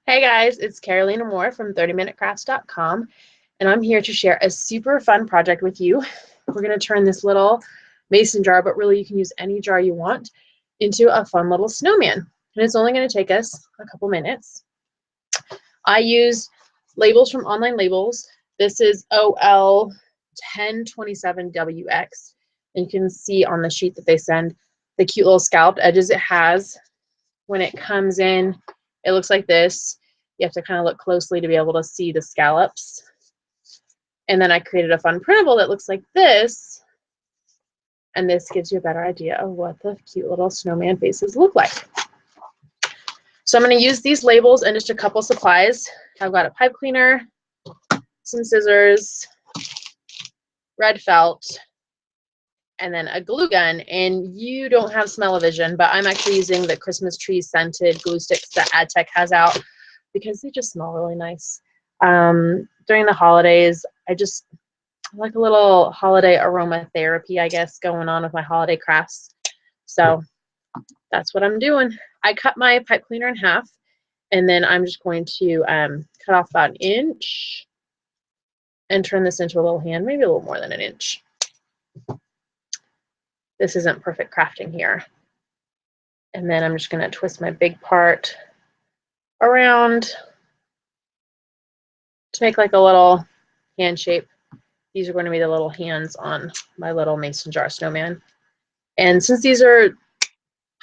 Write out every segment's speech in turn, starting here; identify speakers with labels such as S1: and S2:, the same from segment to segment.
S1: Hey guys, it's Carolina Moore from 30minutecrafts.com, and I'm here to share a super fun project with you. We're going to turn this little mason jar, but really you can use any jar you want, into a fun little snowman. And it's only going to take us a couple minutes. I used labels from Online Labels. This is OL 1027WX, and you can see on the sheet that they send the cute little scalloped edges it has. When it comes in, it looks like this. You have to kind of look closely to be able to see the scallops. And then I created a fun printable that looks like this. And this gives you a better idea of what the cute little snowman faces look like. So I'm going to use these labels and just a couple supplies. I've got a pipe cleaner, some scissors, red felt, and then a glue gun. And you don't have smell-o-vision, but I'm actually using the Christmas tree scented glue sticks that AdTech has out, because they just smell really nice. During the holidays, I like a little holiday aromatherapy, I guess, going on with my holiday crafts. So that's what I'm doing. I cut my pipe cleaner in half, and then I'm just going to cut off about 1 inch and turn this into a little hand, maybe a little more than 1 inch. This isn't perfect crafting here. And then I'm just going to twist my big part around to make like a little hand shape. These are going to be the little hands on my little mason jar snowman. And since these are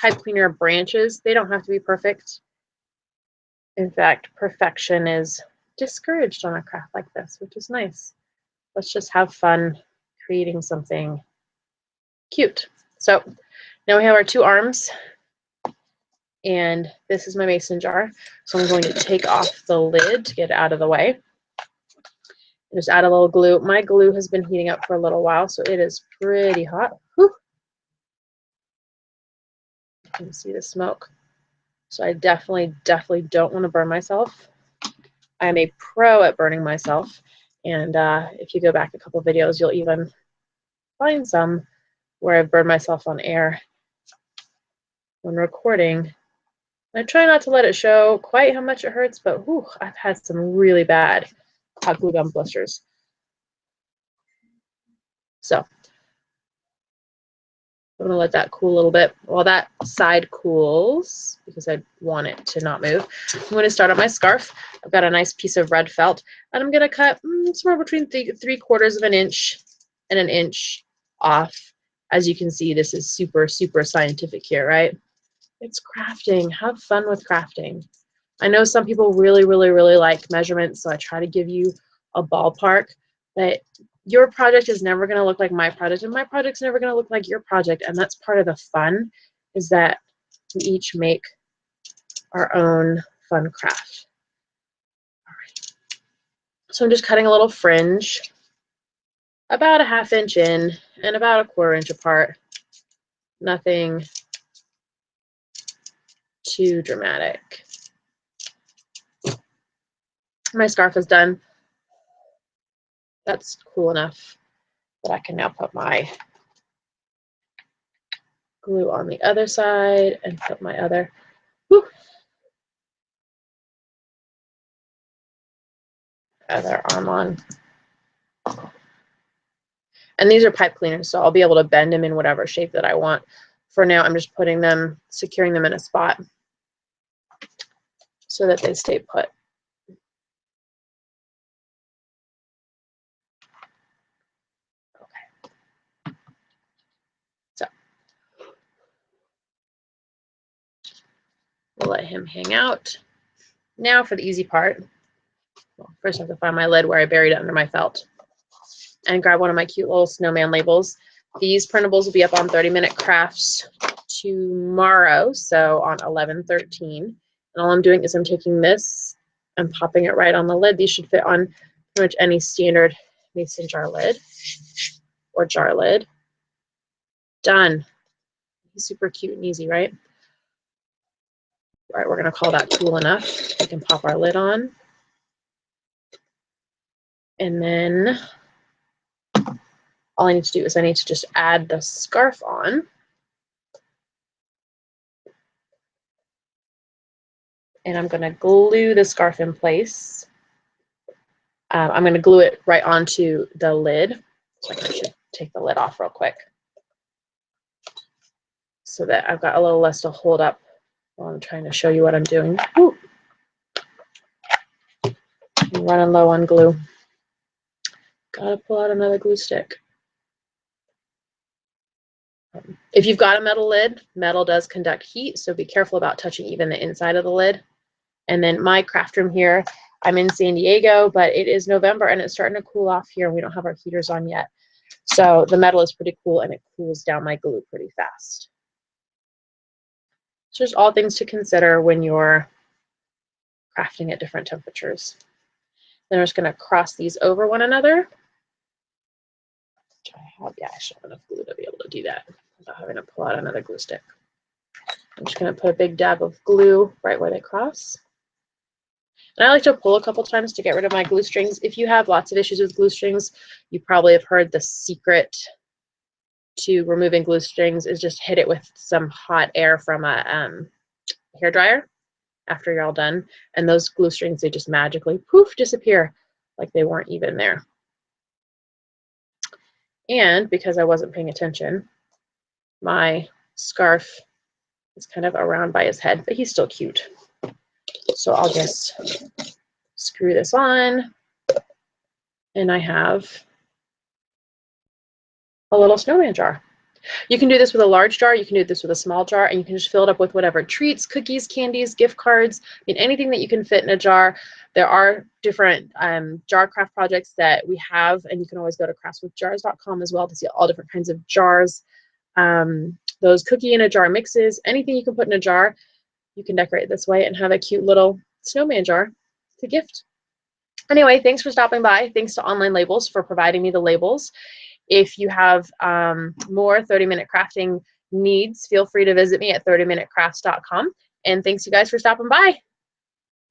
S1: pipe cleaner branches, they don't have to be perfect. In fact, perfection is discouraged on a craft like this, which is nice. Let's just have fun creating something cute. So now we have our 2 arms, and this is my mason jar. So I'm going to take off the lid to get it out of the way. Just add a little glue. My glue has been heating up for a little while, so it is pretty hot. Whew. You can see the smoke. So I definitely don't want to burn myself. I am a pro at burning myself. And if you go back a couple videos, you'll even find some where I've burned myself on air when recording. I try not to let it show quite how much it hurts, but whew, I've had some really bad hot glue gun blisters. So I'm going to let that cool a little bit. While that side cools, because I want it to not move, I'm going to start on my scarf. I've got a nice piece of red felt, and I'm going to cut somewhere between 3/4 of an inch and 1 inch off. As you can see, this is super scientific here, right? It's crafting. Have fun with crafting. I know some people really like measurements, so I try to give you a ballpark, but your project is never going to look like my project, and my project's never going to look like your project, and that's part of the fun, is that we each make our own fun craft. All right. So I'm just cutting a little fringe, about 1/2 inch in and about 1/4 inch apart. Nothing too dramatic. My scarf is done. That's cool enough that I can now put my glue on the other side and put my other arm on. And these are pipe cleaners, so I'll be able to bend them in whatever shape that I want. For now, I'm just putting them, securing them in a spot so that they stay put. Okay. So we'll let him hang out. Now for the easy part. Well, first I have to find my lid where I buried it under my felt, and grab one of my cute little snowman labels. These printables will be up on 30-Minute Crafts tomorrow, so on 11/13. And all I'm doing is I'm taking this and popping it right on the lid. These should fit on pretty much any standard mason jar lid or jar lid. Done. Super cute and easy, right? All right, we're going to call that cool enough. We can pop our lid on. And then all I need to do is I need to just add the scarf on. and I'm going to glue the scarf in place. I'm going to glue it right onto the lid. So I should take the lid off real quick so that I've got a little less to hold up while I'm trying to show you what I'm doing. Ooh. I'm running low on glue. Gotta pull out another glue stick. If you've got a metal lid, metal does conduct heat, so be careful about touching even the inside of the lid. And then my craft room here, I'm in San Diego, but it is November and it's starting to cool off here. We don't have our heaters on yet. So the metal is pretty cool and it cools down my glue pretty fast. So just all things to consider when you're crafting at different temperatures. Then we're just going to cross these over one another. Which I have, yeah, I should have enough glue to be able to do that without having to pull out another glue stick. I'm just going to put a big dab of glue right where they cross. And I like to pull a couple times to get rid of my glue strings. If you have lots of issues with glue strings, you probably have heard the secret to removing glue strings is just hit it with some hot air from a hair dryer after you're all done. And those glue strings, they just magically poof, disappear like they weren't even there. And because I wasn't paying attention, my scarf is kind of around by his head, but he's still cute. So I'll just screw this on, and I have a little snowman jar. You can do this with a large jar, you can do this with a small jar, and you can just fill it up with whatever treats, cookies, candies, gift cards, I mean, anything that you can fit in a jar. There are different jar craft projects that we have, and you can always go to craftswithjars.com as well to see all different kinds of jars. Those cookie in a jar mixes, anything you can put in a jar, you can decorate this way and have a cute little snowman jar to gift. Anyway, thanks for stopping by. Thanks to Online Labels for providing me the labels. If you have more 30-minute crafting needs, feel free to visit me at 30minutecrafts.com. And thanks you guys for stopping by.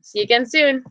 S1: See you again soon.